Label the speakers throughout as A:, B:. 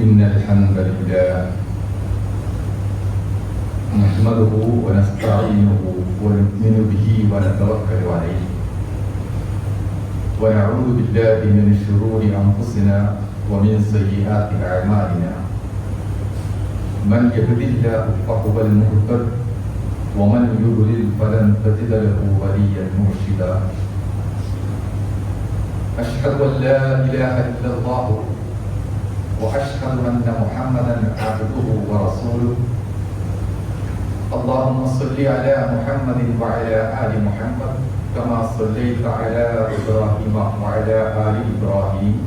A: إن الحمد لله نحمده ونستعينه ونؤمن به ونتوكل عليه ونعوذ بالله من شرور أنفسنا ومن سيئات أعمالنا من يهد الله فهو المهتد ومن يضلل فلن تجد له وليا مرشدا أشهد أن لا إله إلا الله وأشهد أن محمدا عبده ورسوله اللهم صل على محمد وعلى آل محمد كما صليت على إبراهيم وعلى آل إبراهيم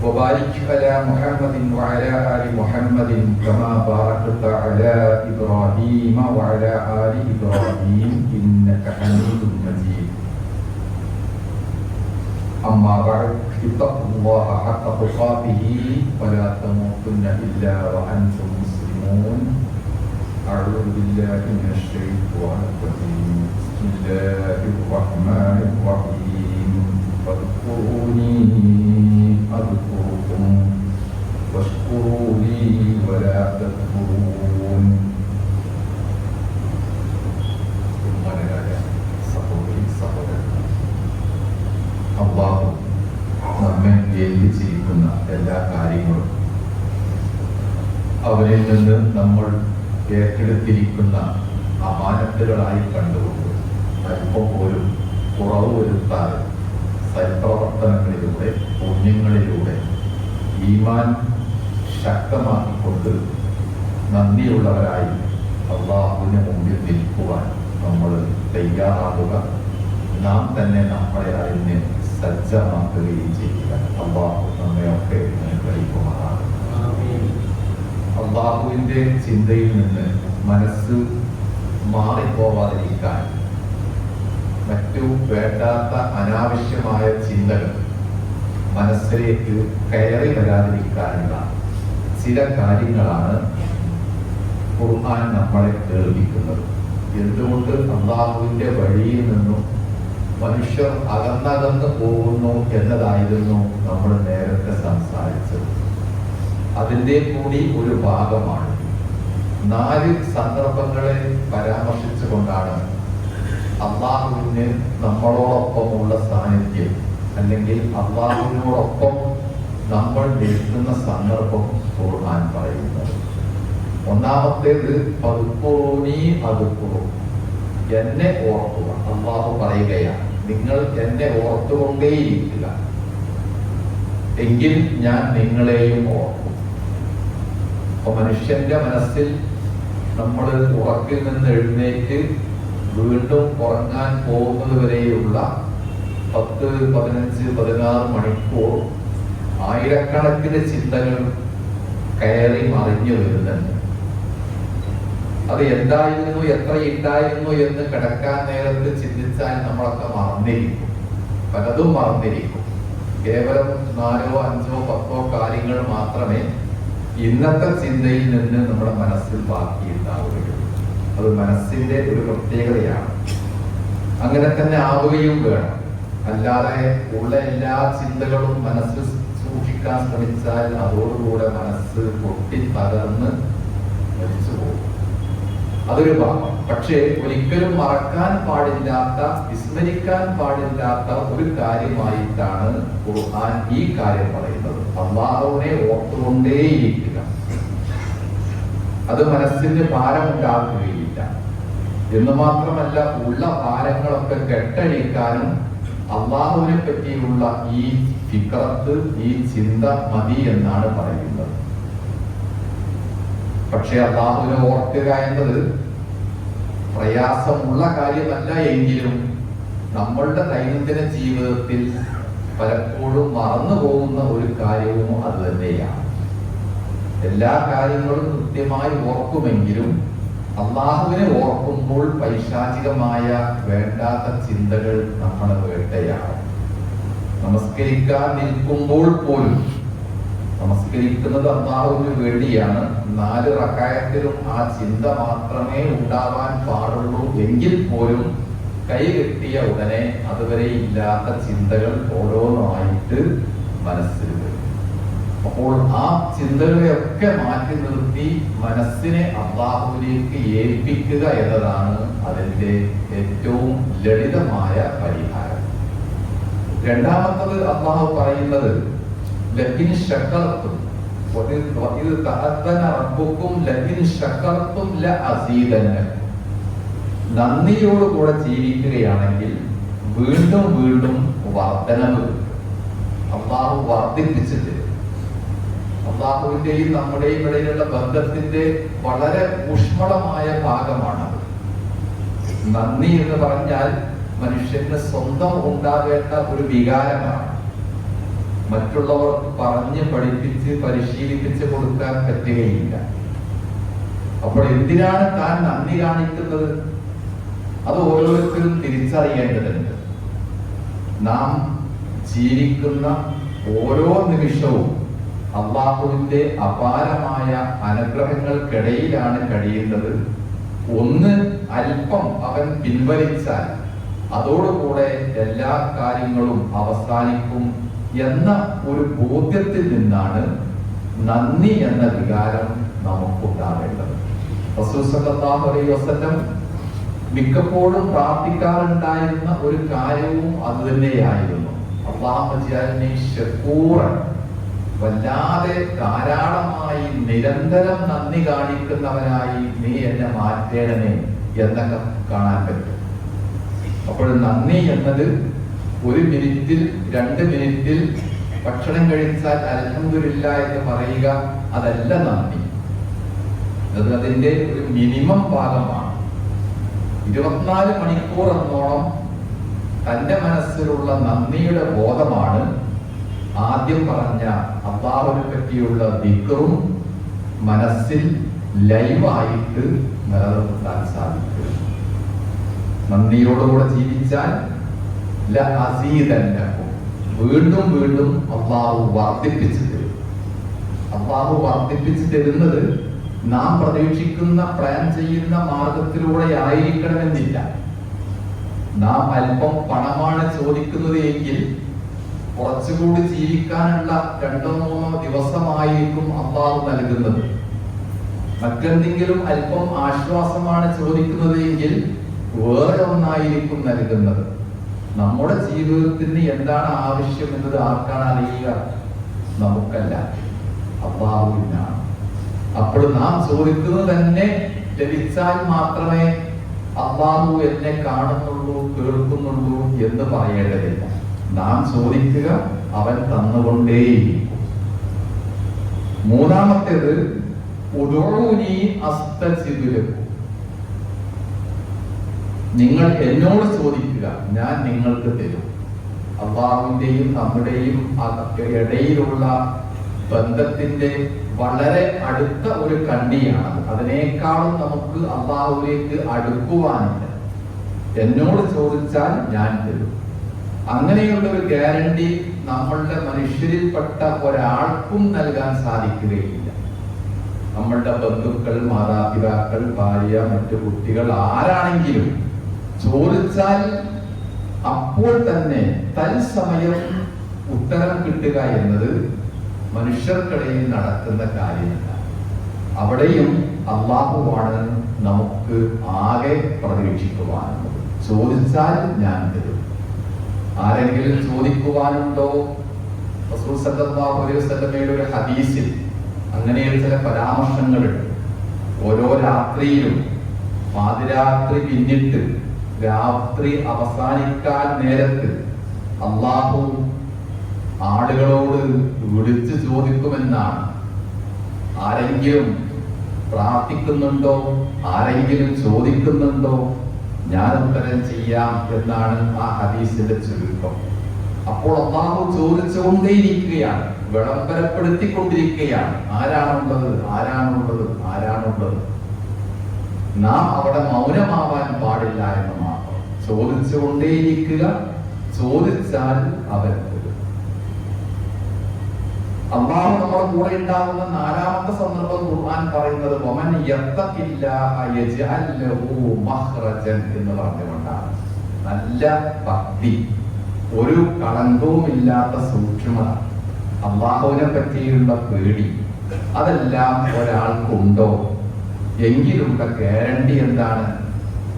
A: وبارك على محمد وعلى آل محمد كما باركت على إبراهيم وعلى آل إبراهيم إنك حميد مجيد أما بعد اتقوا الله حق تقاته ولا تموتن إلا وأنتم مسلمون أعوذ بالله من الشيطان الرجيم بسم الله الرحمن الرحيم فاذكروني أذكركم واشكروا لي ولا تكفرون അല്ലാഹു നമ്മെ ഏൽപ്പിച്ചിരിക്കുന്ന എല്ലാ കാര്യങ്ങളും അവരിൽ നിന്ന് നമ്മൾ ഏറ്റെടുത്തിരിക്കുന്ന അമാനത്തുകളായി കണ്ടുകൊണ്ട് അല്പം പോലും കുറവ് വരുത്താതെ സൽപ്രവർത്തനങ്ങളിലൂടെ പുണ്യങ്ങളിലൂടെ ഈമാൻ ശക്തമാക്കിക്കൊണ്ട് നന്ദിയുള്ളവരായി അല്ലാഹുവിന് മുമ്പിൽ നിൽക്കുവാൻ നമ്മൾ തയ്യാറാകുക. നാം തന്നെ നമ്മളെ അതിന് സജ്ജമാക്കുകയും ചെയ്യുക. അല്ലാഹു നമ്മയൊക്കെ അനുഗ്രഹിക്കുമാറാണ്. അല്ലാഹുവിന്റെ ചിന്തയിൽ നിന്ന് മനസ്സ് മാറിപ്പോവാതിരിക്കാൻ മറ്റു വേണ്ടാത്ത അനാവശ്യമായ ചിന്തകൾ മനസ്സിലേക്ക് കയറി വരാതിരിക്കാനുള്ള ചില കാര്യങ്ങളാണ് ഖുർആൻ നമ്മളെ കേൾപ്പിക്കുന്നത്. എന്തുകൊണ്ട് അല്ലാഹുവിന്റെ വഴിയിൽ നിന്നും മനുഷ്യർ അകന്നകന്ന് പോകുന്നു എന്നതായിരുന്നു നമ്മൾ നേരത്തെ സംസാരിച്ചത്. അതിൻ്റെ കൂടി ഒരു ഭാഗമാണ് 4 സന്ദർഭങ്ങളെ പരാമർശിച്ചുകൊണ്ടാണ് അള്ളാഹുവിന് നമ്മളോടൊപ്പമുള്ള സാന്നിധ്യം അല്ലെങ്കിൽ അള്ളാഹുവിനോടൊപ്പം നമ്മൾ നിൽക്കുന്ന സന്ദർഭം ഖുർആൻ പറയുന്നത്. ഒന്നാമത്തേത് ഫദ്കുറൂനി അദ്കുറുക്കും, എന്നെ ഓർക്കുക. അള്ളാഹു പറയുകയാണ്, നിങ്ങൾ എന്നെ ഓർത്തുകൊണ്ടേയിരിക്കുക, എങ്കിൽ ഞാൻ നിങ്ങളെയും ഓർക്കും. അപ്പൊ മനുഷ്യന്റെ മനസ്സിൽ നമ്മൾ ഉറക്കിൽ നിന്ന് എഴുന്നേറ്റ് വീണ്ടും ഉറങ്ങാൻ പോകുന്നത് വരെയുള്ള 10, 15, 16 മണിക്കൂർ ആയിരക്കണക്കിന് ചിന്തകൾ കയറി മറിഞ്ഞു വരുന്നുണ്ട്. അത് എന്തായിരുന്നു, എത്ര ഉണ്ടായിരുന്നു എന്ന് കിടക്കാൻ നേരത്ത് ചിന്തിച്ചാൽ നമ്മളൊക്കെ മറന്നിരിക്കും, പലതും മറന്നിരിക്കും. കേവലം 4, 5, 10 കാര്യങ്ങൾ മാത്രമേ ഇന്നത്തെ ചിന്തയിൽ നിന്ന് നമ്മുടെ മനസ്സിൽ ബാക്കിയുണ്ടാവുകയുള്ളൂ. അത് മനസ്സിന്റെ ഒരു പ്രത്യേകതയാണ്. അങ്ങനെ തന്നെ ആവുകയും വേണം. അല്ലാതെ ഉള്ള എല്ലാ ചിന്തകളും മനസ്സിൽ സൂക്ഷിക്കാൻ ശ്രമിച്ചാൽ അതോടുകൂടെ മനസ്സ് പൊട്ടി തകർന്ന് മരിച്ചു പോകും. അതൊരു ഭാഗം. പക്ഷേ ഒരിക്കലും മറക്കാൻ പാടില്ലാത്ത, വിസ്മരിക്കാൻ പാടില്ലാത്ത ഒരു കാര്യമായിട്ടാണ് ഖുർആൻ ഈ കാര്യം പറയുന്നത്. അല്ലാഹുവിനെ ഓർത്തുകൊണ്ടേയിരിക്കുക. അത് മനസ്സിന് ഭാരമുണ്ടാക്കുകയില്ല എന്ന് മാത്രമല്ല, ഉള്ള ഭാരങ്ങളൊക്കെ കെട്ടഴിക്കാനും അല്ലാഹുവിനെ പറ്റിയുള്ള ഈ ഫിക്റത്ത്, ഈ ചിന്ത മതി എന്നാണ് പറയുന്നത്. പക്ഷെ അല്ലാഹുവിനെ ഓർക്കുക എന്നത് പ്രയാസമുള്ള കാര്യമല്ല എങ്കിലും നമ്മളുടെ ദൈനംദിന ജീവിതത്തിൽ പലപ്പോഴും മറന്നു പോകുന്ന ഒരു കാര്യവും അത് തന്നെയാണ്. എല്ലാ കാര്യങ്ങളും കൃത്യമായി ഓർക്കുമെങ്കിലും അല്ലാഹുവിനെ ഓർക്കുമ്പോൾ പൈശാചികമായ വേണ്ടാത്ത ചിന്തകൾ നമ്മളെ വേട്ടയാടും. നമസ്കരിക്കാൻ നിൽക്കുമ്പോൾ പോലും, നമസ്കരിക്കുന്നത് അല്ലാഹുവിന് വേണ്ടിയാണ്, 4 റക്അത്തിലും ആ ചിന്ത മാത്രമേ ഉണ്ടാവാൻ പാടുള്ളൂ എങ്കിൽ പോലും കൈ കെട്ടിയ ഉടനെ അതുവരെ ഇല്ലാത്ത ചിന്തകൾ ഓരോന്നായിട്ട് മനസ്സിൽ വരും. അപ്പോൾ ആ ചിന്തകളെയൊക്കെ മാറ്റി നിർത്തി മനസ്സിനെ അല്ലാഹുവിലേക്ക് ഏൽപ്പിക്കുക എന്നതാണ് അതിന്റെ ഏറ്റവും ലളിതമായ പരിഹാരം. രണ്ടാമത്തത് അല്ലാഹു പറയുന്നത് ലഇൻ ശകർതും വഇദ് തഅദ്ദന റബ്ബുക്കും ലഇൻ ശകർതും ലഅസീദന്നകും. നന്ദിയോടുകൂടെ ജീവിക്കുകയാണെങ്കിൽ വീണ്ടും വീണ്ടും വർധനവ് അല്ലാഹു വർദ്ധിപ്പിച്ചിട്ട് അല്ലാഹുവിന്റെയും നമ്മുടെയും ഇടയിലുള്ള ബന്ധത്തിന്റെ വളരെ ഊഷ്മളമായ ഭാഗമാണത്. നന്ദി എന്ന് പറഞ്ഞാൽ മനുഷ്യന് സ്വന്തം ഉണ്ടാകേണ്ട ഒരു വികാരമാണ്. മറ്റുള്ളവർക്ക് പറഞ്ഞ് പഠിപ്പിച്ച് പരിശീലിപ്പിച്ച് കൊടുക്കാൻ പറ്റുകയില്ല. അപ്പോൾ എന്തിനാണ് താൻ നന്ദി കാണിക്കുന്നത്? അത് ഓരോരുത്തരും തിരിച്ചറിയേണ്ടതുണ്ട്. നാം ജീവിക്കുന്ന ഓരോ നിമിഷവും അല്ലാഹുവിന്റെ അപാരമായ അനുഗ്രഹങ്ങൾക്കിടയിലാണ് കഴിയുന്നത്. ഒന്ന് അല്പം അവൻ പിൻവലിച്ചാൽ അതോടുകൂടെ എല്ലാ കാര്യങ്ങളും അവസാനിക്കും എന്ന ഒരു ബോധ്യത്തിൽ നിന്നാണ് നന്ദി എന്ന വികാരം നമുക്കുണ്ടാവേണ്ടത്. റസൂൽ സല്ലല്ലാഹു അലൈഹി വസല്ലം മിക്കപ്പോഴും പ്രാർത്ഥിക്കാറുണ്ടായിരുന്ന ഒരു കാര്യവും അത് തന്നെയായിരുന്നു. അല്ലാഹുമ്മ ജഅൽനി ശകൂറൻ, വല്ലാതെ ധാരാളമായി നിരന്തരം നന്ദി കാണിക്കുന്നവനായി നീ എന്നെ മാറ്റേണമേ എന്നൊക്കെ കാണാൻ പറ്റും. അപ്പോൾ നന്ദി എന്നത് 1 മിനിറ്റിൽ 2 മിനിറ്റിൽ ഭക്ഷണം കഴിച്ചാൽ അൽഹംദുലില്ലാഹ് എന്ന് പറയുക അതല്ല നന്ദി. അത് അതിന്റെ ഒരു മിനിമം ഭാഗമാണ്. 24 മണിക്കൂർ എന്നോണം തന്റെ മനസ്സിലുള്ള നന്ദിയുടെ ബോധമാണ് ആദ്യം പറഞ്ഞ അല്ലാഹുവിനെ പറ്റിയുള്ള ദിക്റും മനസ്സിൽ ലൈവായിട്ട് നിലനിർത്താൻ സാധിക്കും. നന്ദിയോടുകൂടെ ജീവിച്ചാൽ ലഅസീദന്നകും, വീണ്ടും വീണ്ടും അല്ലാഹു വർദ്ധിപ്പിച്ചു തരും. അല്ലാഹു വർദ്ധിപ്പിച്ചു തരുന്നത് നാം പ്രതീക്ഷിക്കുന്ന പ്ലാൻ ചെയ്യുന്ന മാർഗത്തിലൂടെ ആയിരിക്കണമെന്നില്ല. നാം അല്പം പണമാണ് ചോദിക്കുന്നത് എങ്കിൽ കുറച്ചുകൂടി ജീവിക്കാനുള്ള 2-3 ദിവസമായിരിക്കും അല്ലാഹു നൽകുന്നത്. മറ്റെന്തെങ്കിലും അല്പം ആശ്വാസമാണ് ചോദിക്കുന്നത് എങ്കിൽ വേറെ ഒന്നായിരിക്കും നൽകുന്നത്. നമ്മുടെ ജീവിതത്തിന് എന്താണ് ആവശ്യം എന്നത് ആർക്കാണ് അറിയുക? നമുക്കല്ല, അല്ലാഹുവിനാണ്. അപ്പോൾ നാം ചോദിക്കുന്നത് തന്നെ ലഭിച്ചാൽ മാത്രമേ അല്ലാഹു എന്നെ കാണുന്നുള്ളൂ കേൾക്കുന്നുള്ളൂ എന്ന് പറയേണ്ടതില്ല. നാം ചോദിക്കുക, അവൻ തന്നുകൊണ്ടേയിരിക്കും. മൂന്നാമത്തേത് ഉദൂനി അസ്തജിബ് ലക്കും, നിങ്ങൾ എന്നോട് ചോദിക്കുക, ഞാൻ നിങ്ങൾക്ക് തരും. അല്ലാഹുവിന്റെയും നമ്മുടെയും ഇടയിലുള്ള ബന്ധത്തിന്റെ വളരെ അടുത്ത ഒരു കണ്ണിയാണ്. അതിനേക്കാളും നമുക്ക് അല്ലാഹുവിലേക്ക് അടുക്കുവാനില്ല. എന്നോട് ചോദിച്ചാൽ ഞാൻ തരും. അങ്ങനെയുള്ള ഒരു ഗ്യാരണ്ടി നമ്മളുടെ മനുഷ്യരിൽപ്പെട്ട ഒരാൾക്കും നൽകാൻ സാധിക്കുകയില്ല. നമ്മളുടെ ബന്ധുക്കൾ, മാതാപിതാക്കൾ, ഭാര്യ, മറ്റു കുട്ടികൾ ആരാണെങ്കിലും ചോദിച്ചാൽ അപ്പോൾ തന്നെ തത്സമയം ഉത്തരം കിട്ടുക എന്നത് മനുഷ്യർക്കിടയിൽ നടക്കുന്ന കാര്യമല്ല. അവിടെയും അല്ലാഹുവാണ് നമുക്ക് ആകെ പ്രതീക്ഷിക്കുവാനുള്ളത്. ചോദിച്ചാൽ ഞാൻ തരും. ആരെങ്കിലും ചോദിക്കുവാനുണ്ടോ? റസൂൽ സല്ലല്ലാഹു അലൈഹി വസല്ലമയുടെ ഒരു ഹദീസിൽ അങ്ങനെയുള്ള ചില പരാമർശങ്ങളുണ്ട്. ഓരോ രാത്രിയിലും പാതിരാത്രി പിന്നിട്ട് രാത്രി അവസാനിക്കാൻ നേരത്ത് അല്ലാഹു ആളുകളോട് വിളിച്ചു ചോദിക്കുമെന്നാണ്. ആരെങ്കിലും പ്രാർത്ഥിക്കുന്നുണ്ടോ? ആരെങ്കിലും ചോദിക്കുന്നുണ്ടോ? ഞാൻ ഉത്തരം ചെയ്യാം എന്നാണ് ആ ഹദീസിന്റെ ചുരുക്കം. അപ്പോൾ അല്ലാഹു ചോദിച്ചുകൊണ്ടേയിരിക്കുകയാണ്, വിളംബരപ്പെടുത്തിക്കൊണ്ടിരിക്കുകയാണ്. ആരാണുള്ളത്? ആരാണുള്ളത്? ആരാണുള്ളത്? നാം അവിടെ മൗനമാവാൻ പാടില്ല എന്ന് മാത്രം. ചോദിച്ചുകൊണ്ടേയിരിക്കുക. ചോദിച്ചാൽ അവൻ തരും. അല്ലാഹു നമ്മുടെ കൂടെ ഉണ്ടാകുന്ന 4ാമത്തെ സന്ദർഭം ഖുർആൻ പറയുന്നത് വമൻ യത്തഖില്ലാഹ യജ്അൽ ലഹു മഖ്റജൻ എന്ന് പറഞ്ഞുകൊണ്ടാണ്. നല്ല ഭക്തി, ഒരു കളങ്കവും ഇല്ലാത്ത സൂക്ഷ്മത. അള്ളാഹുവിനെ പറ്റിയുള്ള പേടി, അതെല്ലാം ഒരാൾക്കുണ്ടോ എങ്കിലുള്ള ഗ്യാരണ്ടി എന്താണ്?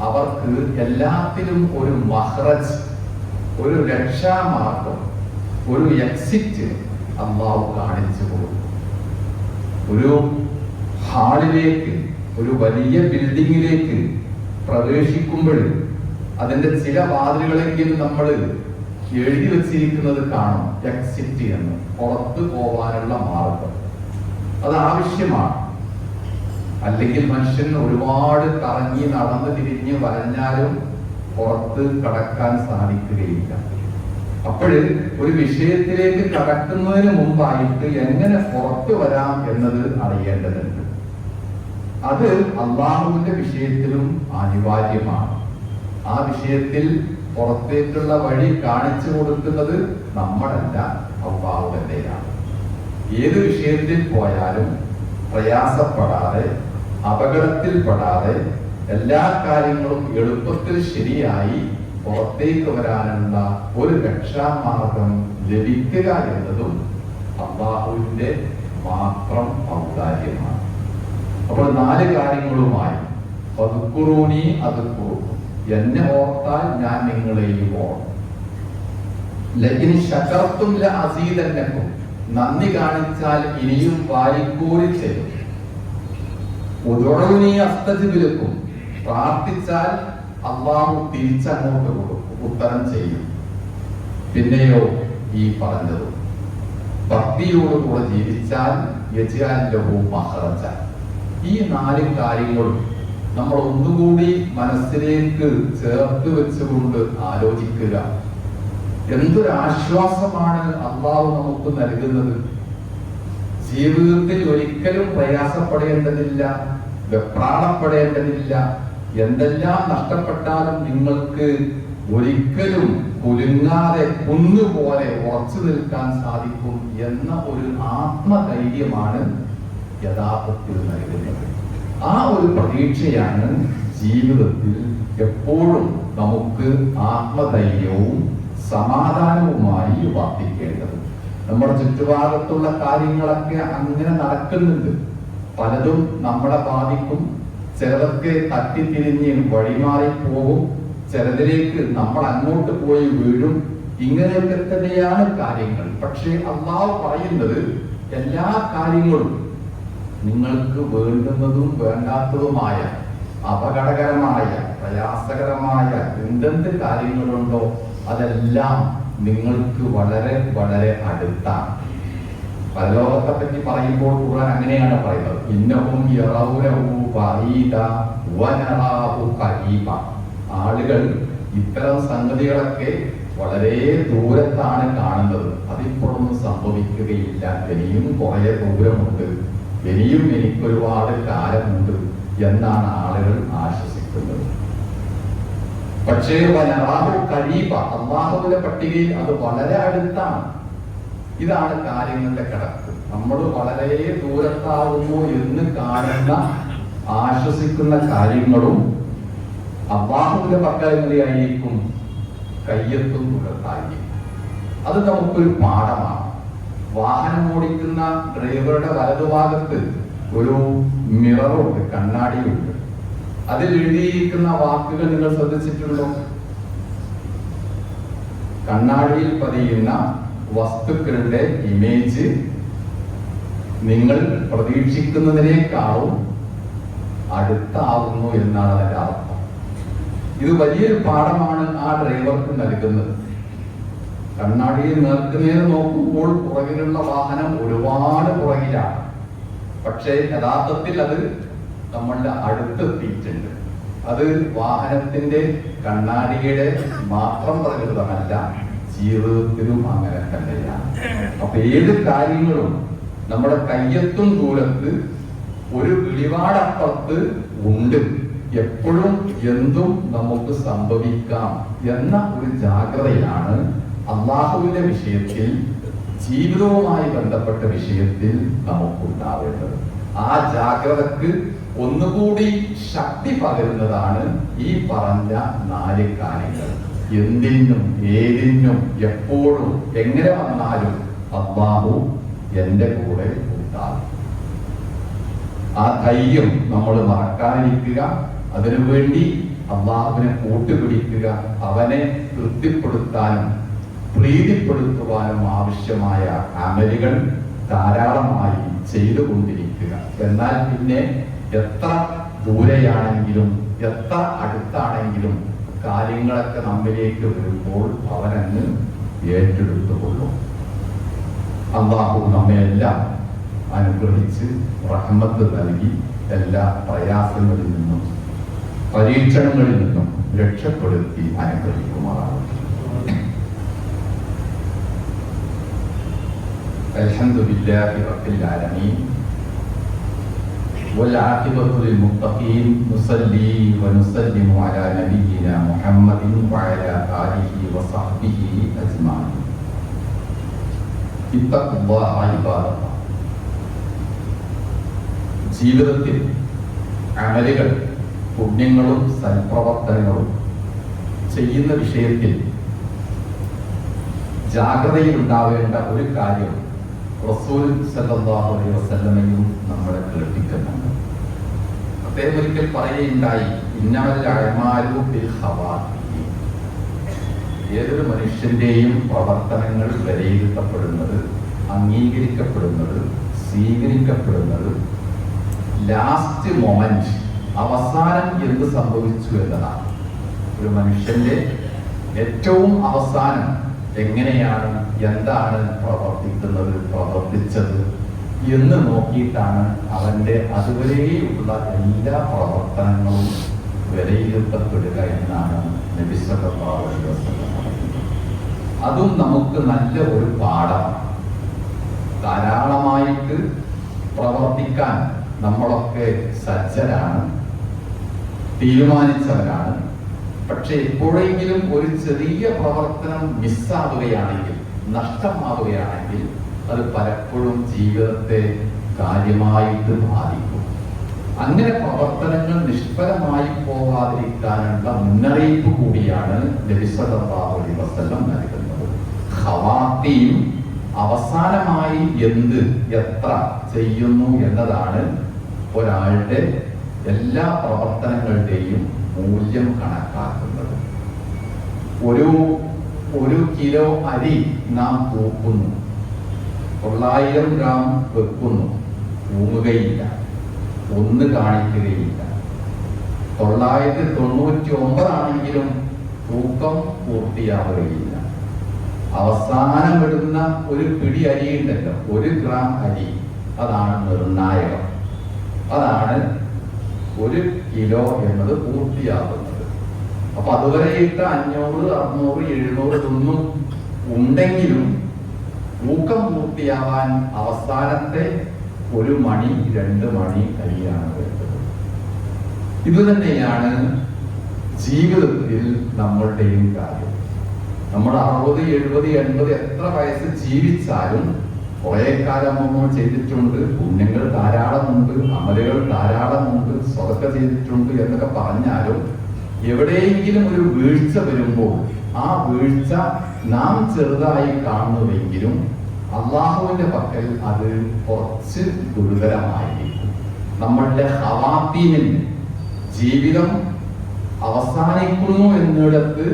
A: അവർക്ക് എല്ലാത്തിലും ഒരു മഹ്റജ്, ഒരു രക്ഷാമാർഗം, ഒരു എക്സിറ്റ് അള്ളാഹു കാണിച്ചു കൊടുക്കും. ഒരു ഹാളിലേക്ക്, ഒരു വലിയ ബിൽഡിങ്ങിലേക്ക് പ്രവേശിക്കുമ്പോൾ അതിന്റെ ചില വാതിലുകളെങ്കിലും നമ്മൾ എഴുതി വെച്ചിരിക്കുന്നത് കാണും, എക്സിറ്റ് എന്ന്, പുറത്തു പോവാനുള്ള മാർഗം. അത് ആവശ്യമാണ്. അല്ലെങ്കിൽ മനുഷ്യൻ ഒരുപാട് കറങ്ങി നടന്ന് തിരിഞ്ഞ് വരഞ്ഞാലും പുറത്ത് കടക്കാൻ സാധിക്കുകയില്ല. അപ്പോൾ ഒരു വിഷയത്തിലേക്ക് കടക്കുന്നതിന് മുമ്പായിട്ട് എങ്ങനെ പുറത്തു വരാം എന്നത് അറിയേണ്ടതുണ്ട്. അത് അള്ളാഹുവിന്റെ വിഷയത്തിലും അനിവാര്യമാണ്. ആ വിഷയത്തിൽ പുറത്തേക്കുള്ള വഴി കാണിച്ചു കൊടുക്കുന്നത് നമ്മളല്ല, അള്ളാഹു തന്നെയാണ്. ഏത് വിഷയത്തിൽ പോയാലും പ്രയാസപ്പെടാതെ, അപകടത്തിൽപ്പെടാതെ, എല്ലാ കാര്യങ്ങളും എളുപ്പത്തിൽ ശരിയായി പുറത്തേക്ക് വരാനുള്ള ഒരു രക്ഷാമാർഗം ലഭിക്കുക എന്നതും അല്ലാഹുവിന്റെ മാത്രം ഔദാര്യമാണ്. അപ്പോൾ 4 കാര്യങ്ങളുമായി ഫദ്കുറൂനി അദ്കുറുക്കും, എന്നെ ഓർത്താൽ ഞാൻ നിങ്ങളെയും ഓർക്കും. ലകിൻ ശകർത്തും ലഅസീദന്നകും, നന്ദി കാണിച്ചാൽ ഇനിയും വാരിക്കോരി തരും. ഉദ്ഉനി അസ്തജിബ് ലക്കും, പ്രാർത്ഥിച്ചാൽ അള്ളാഹു തിരിച്ചങ്ങോട്ട് കൊടുക്കും, ഉത്തരം ചെയ്യും. പിന്നെയോ ഈ പറഞ്ഞത്, ഭക്തിയോടുകൂടെ ജീവിച്ചാൽ യജ്അൽ ലഹു മഖ്റജ. ഈ 4 കാര്യങ്ങളും നമ്മൾ ഒന്നുകൂടി മനസ്സിലേക്ക് ചേർത്ത് വെച്ചുകൊണ്ട് ആലോചിക്കുക. എന്തൊരാശ്വാസമാണ് അള്ളാഹു നമുക്ക് നൽകുന്നത്. ജീവിതത്തിൽ ഒരിക്കലും പ്രയാസപ്പെടേണ്ടതില്ല, വെപ്രാളപ്പെടേണ്ടതില്ല. എന്തെല്ലാം നഷ്ടപ്പെട്ടാലും നിങ്ങൾക്ക് ഒരിക്കലും കുലുങ്ങാതെ കുന്നുപോലെ ഉറച്ചു നിൽക്കാൻ സാധിക്കും എന്ന ഒരു ആത്മധൈര്യമാണ് യഥാർത്ഥത്തിൽ നൽകുന്നത്. ആ ഒരു പ്രതീക്ഷയാണ് ജീവിതത്തിൽ എപ്പോഴും നമുക്ക് ആത്മധൈര്യവും സമാധാനവുമായി വർദ്ധിക്കേണ്ടത്. നമ്മുടെ ചുറ്റുഭാഗത്തുള്ള കാര്യങ്ങളൊക്കെ അങ്ങനെ നടക്കുന്നുണ്ട്. പലതും നമ്മളെ ബാധിക്കും. ചിലതൊക്കെ തട്ടിത്തിരിഞ്ഞ് വഴിമാറി പോകും, ചിലതിലേക്ക് നമ്മൾ അങ്ങോട്ട് പോയി വീഴും. ഇങ്ങനെയൊക്കെ തന്നെയാണ് കാര്യങ്ങൾ. പക്ഷേ അല്ലാഹു പറയുന്നത്, എല്ലാ കാര്യങ്ങളും നിങ്ങൾക്ക് വേണ്ടുന്നതും വേണ്ടാത്തതുമായ, അപകടകരമായ, പ്രയാസകരമായ എന്തെന്ത് കാര്യങ്ങളുണ്ടോ അതെല്ലാം നിങ്ങൾക്ക് വളരെ വളരെ അടുത്താണ്. പരലോകത്തെ പറ്റി പറയുമ്പോൾ ഖുർആൻ അങ്ങനെയാണ് പറയുന്നത്, ഇന്നഹും യറൗനഹു ബഈദ വനറാഹു ഖരീബ. ആളുകൾ ഇത്തരം സംഗതികളൊക്കെ വളരെ ദൂരത്താണ് കാണുന്നത്, അതിപ്പോഴൊന്നും സംഭവിക്കുകയില്ല, ഇനിയും കുറെ ദൂരമുണ്ട്, ഇനിയും എനിക്കൊരുപാട് കാലമുണ്ട് എന്നാണ് ആളുകൾ ആശ്വസിക്കുന്നത്. പക്ഷേ വനറാഹു ഖരീബ, അല്ലാഹുവിന്റെ പട്ടികയിൽ അത് വളരെ അടുത്താണ്. ഇതാണ് കാര്യങ്ങളുടെ കിടക്ക്. നമ്മൾ വളരെ ദൂരത്താവുന്നു എന്ന് കാണുന്ന, ആശ്വസിക്കുന്ന കാര്യങ്ങളും അല്ലാഹുവിന്റെ പക്കൽ എങ്ങനെയായിരിക്കും? കയ്യെത്തും ദൂരത്തായിരിക്കും. അത് നമുക്കൊരു പാഠമാണ്. വാഹനം ഓടിക്കുന്ന ഡ്രൈവറുടെ വലതുഭാഗത്ത് ഒരു മിററുണ്ട്, കണ്ണാടിയുണ്ട്. അതിൽ എഴുതിയിരിക്കുന്ന വാക്കുകൾ നിങ്ങൾ ശ്രദ്ധിച്ചിട്ടുണ്ടോ? കണ്ണാടിയിൽ പതിയുന്ന വസ്തുക്കളുടെ ഇമേജ് നിങ്ങൾ പ്രതീക്ഷിക്കുന്നതിനേക്കാളും അടുത്താവുന്നു എന്നാണ് അതിന്റെ അർത്ഥം. ഇത് വലിയൊരു പാഠമാണ് ആ ഡ്രൈവർക്ക് നൽകുന്നത്. കണ്ണാടിയിൽ നേർക്കുനേർ നോക്കുമ്പോൾ പുറകിലുള്ള വാഹനം ഒരുപാട് പുറകിലാണ്. പക്ഷേ യഥാർത്ഥത്തിൽ അത് നമ്മളുടെ അടുത്തെത്തിയിട്ടുണ്ട്. അത് വാഹനത്തിന്റെ കണ്ണാടിയുടെ മാത്രം പ്രകൃതമല്ല, ജീവിതത്തിലും അങ്ങനെ തന്നെയാണ്. അപ്പൊ ഏത് കാര്യങ്ങളും നമ്മുടെ കയ്യെത്തും ദൂരത്ത്, ഒരു വിളിവാടപ്പുറത്ത് ഉണ്ട്. എപ്പോഴും എന്തും നമുക്ക് സംഭവിക്കാം എന്ന ഒരു ജാഗ്രതയാണ് അല്ലാഹുവിന്റെ വിഷയത്തിൽ, ജീവിതവുമായി ബന്ധപ്പെട്ട വിഷയത്തിൽ നമുക്കുണ്ടാവേണ്ടത്. ആ ജാഗ്രതക്ക് ഒന്നുകൂടി ശക്തി പകരുന്നതാണ് ഈ പറഞ്ഞ 4 കാര്യങ്ങൾ. എന്തിനും ഏതിനും എപ്പോഴും എങ്ങനെ വന്നാലും അല്ലാഹു എൻ്റെ കൂടെ ഉണ്ടാകും. ആ ധൈര്യം നമ്മൾ മറക്കാതിരിക്കുക, അതിനുവേണ്ടി അല്ലാഹുവിനെ കൂട്ടുപിടിക്കുക, അവനെ തൃപ്തിപ്പെടുത്താനും പ്രീതിപ്പെടുത്തുവാനും ആവശ്യമായ അമലുകൾ ധാരാളമായി ചെയ്തുകൊണ്ടിരിക്കുക. എന്നാൽ പിന്നെ എത്ര ദൂരെയാണെങ്കിലും എത്ര അടുത്താണെങ്കിലും കാര്യങ്ങളൊക്കെ നമ്മിലേക്ക് വരുമ്പോൾ അവനങ്ങ് ഏറ്റെടുത്തുകൊള്ളും. അല്ലാഹു നമ്മയെല്ലാം അനുഗ്രഹിച്ച് റഹ്മത്ത് നൽകി എല്ലാ പ്രയാസങ്ങളിൽ നിന്നും പരീക്ഷണങ്ങളിൽ നിന്നും രക്ഷപ്പെടുത്തി അനുഗ്രഹിക്കുമാറാണ്. അൽഹംദുലില്ലാഹി റബ്ബിൽ ആലമീൻ والعاقبة للمتقين نصلي ونسلم على نبينا محمد وعلى آله وصحبه أجمعين. اتقوا الله عباد الله. ജീവിതത്തിൽ അമലുകൾ, പുണ്യങ്ങളും സൽപ്രവർത്തനങ്ങളും ചെയ്യുന്ന വിഷയത്തിൽ ജാഗ്രതയിലുണ്ടാവേണ്ട ഒരു കാര്യം റസൂൽ സല്ലല്ലാഹു അലൈഹി വസല്ലമയും നമ്മളെ കേൾപ്പിക്കുന്നുണ്ട്. അദ്ദേഹം ഒരിക്കൽ പറയുകയുണ്ടായി, ഇന്നമൽ അഅ്മാലു ബിൽ ഖവാതിം. ഏതൊരു മനുഷ്യന്റെയും പ്രവർത്തനങ്ങൾ വിലയിരുത്തപ്പെടുന്നത്, അംഗീകരിക്കപ്പെടുന്നത്, സ്വീകരിക്കപ്പെടുന്നത് ലാസ്റ്റ് മൊമെന്റ്, അവസാനം എന്ത് സംഭവിച്ചു എന്നതാണ്. ഒരു മനുഷ്യന്റെ ഏറ്റവും അവസാനം എങ്ങനെയാണ്, എന്താണ് പ്രവർത്തിച്ചത് എന്ന് നോക്കിയിട്ടാണ് അവന്റെ അതുവരെയുള്ള എല്ലാ പ്രവർത്തനങ്ങളും വിലയിരുത്തപ്പെടുക എന്നാണ് നബി സല്ലല്ലാഹു അലൈഹി വസല്ലം പറയുന്നത്. അതും നമുക്ക് നല്ല ഒരു പാഠമാണ്. ധാരാളമായിട്ട് പ്രവർത്തിക്കാൻ നമ്മളൊക്കെ സജ്ജരാണ്, തീരുമാനിച്ചവരാണ്. പക്ഷെ എപ്പോഴെങ്കിലും ഒരു ചെറിയ പ്രവർത്തനം മിസ്സാവുകയാണെങ്കിൽ, നഷ്ടമാവുകയാണെങ്കിൽ അത് പലപ്പോഴും ജീവിതത്തെ കാര്യമായിട്ട് ബാധിക്കും. അങ്ങനെ പ്രവർത്തനങ്ങൾ നിഷ്ഫലമായി പോകാതിരിക്കാനുള്ള മുന്നറിയിപ്പ് കൂടിയാണ് നബി സല്ലല്ലാഹു അലൈഹി വസല്ലം നൽകുന്നത്. ഖവാതീം, അവസാനമായി എന്ത് എത്ര ചെയ്യുന്നു എന്നതാണ് ഒരാളുടെ എല്ലാ പ്രവർത്തനങ്ങളുടെയും മൂല്യം കണക്കാക്കുന്നത്. ഒരു കിലോ അരി നാം തൂക്കുന്നു, 900 ഗ്രാം വെക്കുന്നു, തൂങ്ങുകയില്ല, ഒന്ന് കാണിക്കുകയില്ല. 999 ആണെങ്കിലും തൂക്കം പൂർത്തിയാവുകയില്ല. അവസാനം ഇടുന്ന ഒരു പിടി അരി ഉണ്ടല്ലോ, 1 ഗ്രാം അരി, അതാണ് നിർണായകം. അതാണ് 1 കിലോ എന്നത് പൂർത്തിയാകുന്നത്. അപ്പൊ അതുവരെ ഇട്ട 500, 600, 700 ഇതൊന്നും ഉണ്ടെങ്കിലും തൂക്കം പൂർത്തിയാവാൻ അവസാനത്തെ 1 മണി 2 മണി അരിയാണ് വരുന്നത്. ഇത് തന്നെയാണ് ജീവിതത്തിൽ നമ്മളുടെയും കാര്യം. നമ്മൾ 60, 70, 80 എത്ര വയസ്സ് ജീവിച്ചാലും കുറെ കാലം നമ്മൾ ചെയ്തിട്ടുണ്ട്, പുണ്യങ്ങൾ ധാരാളമുണ്ട്, അമലുകൾ ധാരാളമുണ്ട്, സ്വതക്ക ചെയ്തിട്ടുണ്ട് എന്നൊക്കെ പറഞ്ഞാലും എവിടെയെങ്കിലും ഒരു വീഴ്ച വരുമ്പോൾ ആ വീഴ്ച നാം ചെറുതായി കാണുന്നുവെങ്കിലും അള്ളാഹുവിന്റെ പക്കൽ അത് കുറച്ച് ഗുരുതരമായിരിക്കും. നമ്മളുടെ ഖവാതീമിൽ ജീവിതം അവസാനിക്കുന്നു എന്നിടത്ത്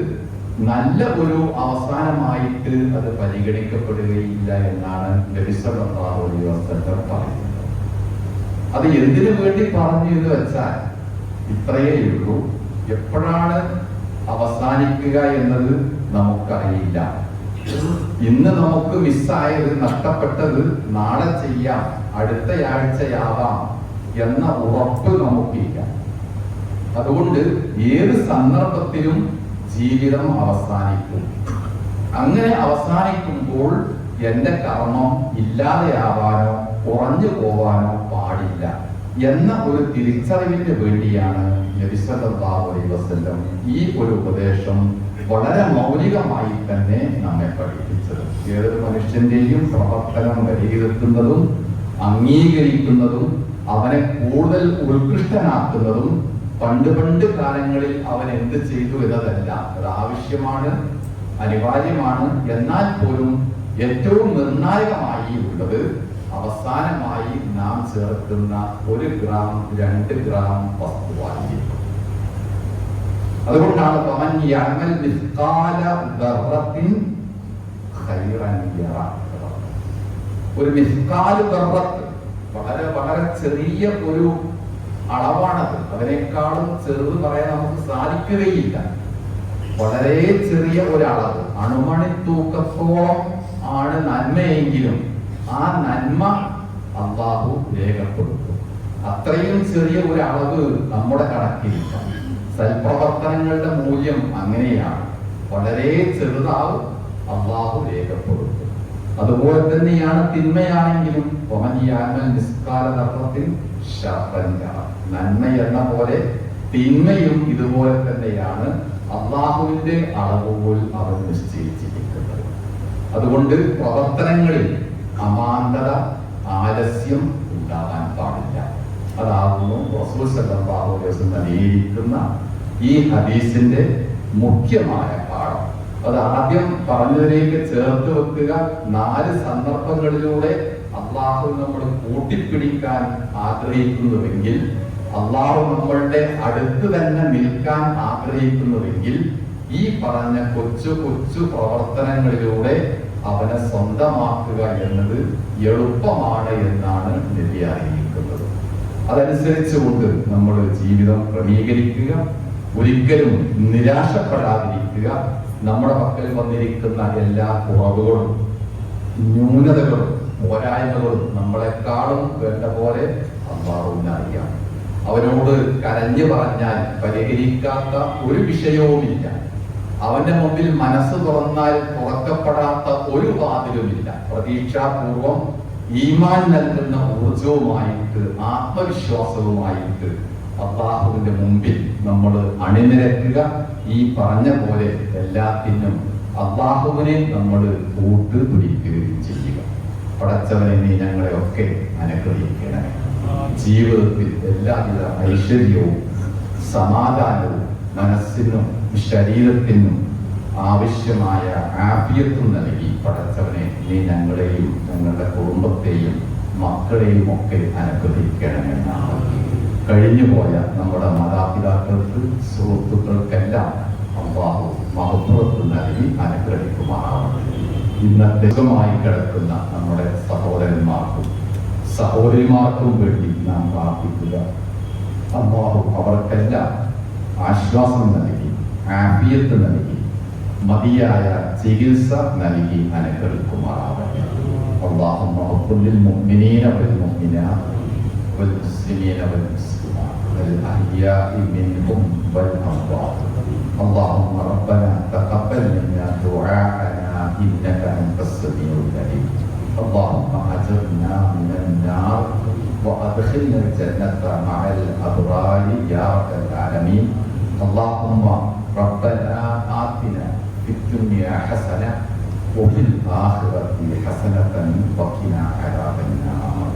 A: നല്ല ഒരു അവസാനമായിട്ട് അത് പരിഗണിക്കപ്പെടുകയില്ല എന്നാണ് നബി സല്ലല്ലാഹു അലൈഹി വസല്ലം പറയുന്നത്. അത് എന്തിനു വേണ്ടി പറഞ്ഞു എന്ന് വെച്ചാൽ ഇത്രയേ ഉള്ളൂ, എപ്പോഴാണ് അവസാനിക്കുക എന്നത് നമുക്കറിയില്ല. ഇന്ന് നമുക്ക് മിസ്സായത്, നഷ്ടപ്പെട്ടത് നാളെ ചെയ്യാം, അടുത്തയാഴ്ചയാവാം എന്ന ഉറപ്പ് നമുക്കില്ല. അതുകൊണ്ട് ഏത് സന്ദർഭത്തിലും ജീവിതം അവസാനിക്കും. അങ്ങനെ അവസാനിക്കുമ്പോൾ എന്റെ കർമ്മം ഇല്ലാതെയാവാനോ കുറഞ്ഞു പോവാനോ പാടില്ല എന്ന ഒരു തിരിച്ചറിവിന് വേണ്ടിയാണ് നബി സല്ലല്ലാഹു അലൈഹി വസല്ലം ഈ ഒരു ഉപദേശം വളരെ മൗലികമായി തന്നെ നമ്മെ പഠിപ്പിച്ചത്. ഏതൊരു മനുഷ്യന്റെയും പ്രവർത്തനം വിലയിരുത്തുന്നതും അംഗീകരിക്കുന്നതും അവനെ കൂടുതൽ ഉത്കൃഷ്ടനാക്കുന്നതും പണ്ട് കാലങ്ങളിൽ അവൻ എന്ത് ചെയ്തു എന്നതല്ല. അത് ആവശ്യമാണ്, അനിവാര്യമാണ്. എന്നാൽ പോലും ഏറ്റവും നിർണായകമായി ഉള്ളത് അവസാനമായി നാം ചേർക്കുന്ന 1 ഗ്രാം 2 ഗ്രാം വസ്തുവായിരിക്കും. അതുകൊണ്ടാണ് ഒരു മിസ്കാൽ ദർറത്ത് വളരെ വളരെ ചെറിയ ഒരു അളവാണത്. അതിനേക്കാളും ചെറുത് പറയാൻ നമുക്ക് സാധിക്കുകയില്ല. വളരെ ചെറിയ ഒരളവ്, അണുമണി തൂക്കത്തോളം ആണ് നന്മയെങ്കിലും ആ നന്മ അല്ലാഹു രേഖപ്പെടുത്തും. അത്രയും ചെറിയ ഒരു അളവ് നമ്മുടെ കണക്കിലില്ല. സൽപ്രവർത്തനങ്ങളുടെ മൂല്യം അങ്ങനെയാണ്, വളരെ ചെറുതാവും, അല്ലാഹു രേഖപ്പെടുത്തും. അതുപോലെ തന്നെയാണ് തിന്മയാണെങ്കിലും നന്മ എന്ന പോലെ തിന്മയും ഇതുപോലെ തന്നെയാണ്. അള്ളാഹുവിന്റെ അളവുകൾ അവർ നിശ്ചയിച്ചിരിക്കുന്നത്. അതുകൊണ്ട് പ്രവർത്തനങ്ങളിൽ അമാന്തത, ആലസ്യം ഉണ്ടാവാൻ പാടില്ല. അതാകുന്നു റസൂൽ സല്ലല്ലാഹു അലൈഹി വസല്ലം നൽകിയിരിക്കുന്ന ഈ ഹദീസിന്റെ മുഖ്യമായ പാഠം. അത് ആദ്യം പറഞ്ഞതിലേക്ക് ചേർത്ത് വെക്കുക. 4 സന്ദർഭങ്ങളിലൂടെ അള്ളാഹു നമ്മൾ കൂട്ടിപ്പിടിക്കാൻ ആഗ്രഹിക്കുന്നുവെങ്കിൽ, അള്ളാഹു നമ്മളുടെ അടുത്ത് തന്നെ നിൽക്കാൻ ആഗ്രഹിക്കുന്നുവെങ്കിൽ, ഈ പറഞ്ഞ കൊച്ചു കൊച്ചു പ്രവർത്തനങ്ങളിലൂടെ അവനെ സ്വന്തമാക്കുക എന്നത് എളുപ്പമാണ് എന്നാണ് നബി അറിയിക്കുന്നത്. അതനുസരിച്ചുകൊണ്ട് നമ്മൾ ജീവിതം ക്രമീകരിക്കുക, ഒരിക്കലും നിരാശപ്പെടാതിരിക്കുക. നമ്മുടെ പക്കൽ വന്നിരിക്കുന്ന എല്ലാ കുറവുകളും, ന്യൂനതകളും, പോരായ്മകളും നമ്മളെക്കാളും വേണ്ട പോലെ അല്ലാഹുവിന് അറിയാം. അവനോട് കരഞ്ഞു പറഞ്ഞാൽ പരിഹരിക്കാത്ത ഒരു വിഷയവുമില്ല. അവന്റെ മുമ്പിൽ മനസ്സ് തുറന്നാൽ തുറക്കപ്പെടാത്ത ഒരു വാതിലുമില്ല. പ്രതീക്ഷാപൂർവം ഈമാൻ നൽകുന്ന ഊർജവുമായിട്ട്, ആത്മവിശ്വാസവുമായിട്ട് അല്ലാഹുവിന്റെ മുമ്പിൽ നമ്മൾ അണിനിരക്കുക. ഈ പറഞ്ഞ പോലെ എല്ലാത്തിനും അല്ലാഹുവിനെ നമ്മൾ കൂട്ടുപിടിക്കുകയും ചെയ്യുക. പടച്ചവനെ, നീ ഞങ്ങളെയൊക്കെ അനുഗ്രഹിക്കണമേ. ജീവിതത്തിൽ എല്ലാവിധ ഐശ്വര്യവും സമാധാനവും മനസ്സിനും ശരീരത്തിനും ആവശ്യമായ ആഫിയത്തും നൽകി പടച്ചവനെ, നീ ഞങ്ങളെയും ഞങ്ങളുടെ കുടുംബത്തെയും മക്കളെയും ഒക്കെ അനുഗ്രഹിക്കണമെന്നാണ്. കഴിഞ്ഞുപോയ നമ്മുടെ മാതാപിതാക്കൾക്ക്, സുഹൃത്തുക്കൾക്കെല്ലാം അല്ലാഹു മഹത്വത്ത് നൽകി അനുഗ്രഹിക്കുമാറാവട്ടെ. ഇന്നത്തെ സുഖമായി കിടക്കുന്ന നമ്മുടെ സഹോദരന്മാർക്കും സഹോദരിമാർക്കും വേണ്ടി നാം പ്രാർത്ഥിക്കുക. അല്ലാഹു അവർക്കെല്ലാം ആശ്വാസം നൽകി, ആഫിയത്ത് നൽകി, മതിയായ ചികിത്സ നൽകി അനുഗ്രഹിക്കുമാറാവട്ടെ. അല്ലാഹുമ്മ ഗ്ഫിർ ലിൽ മുഅ്മിനീന വൽ മുഅ്മിനാത്ത് വൽ മുസ്ലിമീന വൽ മുസ്ലിമാത്ത് വൽ അഹ്യാഇ മിൻഹും വൽ അംവാത്ത്. اللهم ربنا تقبل منا دعاءنا إنك أنت السميع العليم. اللهم أجرنا من النار وأدخلنا الجنة مع الأبرار يا رب العالمين. اللهم ربنا آتنا في الدنيا حسنة وفي الآخرة حسنة وقنا عذاب النار.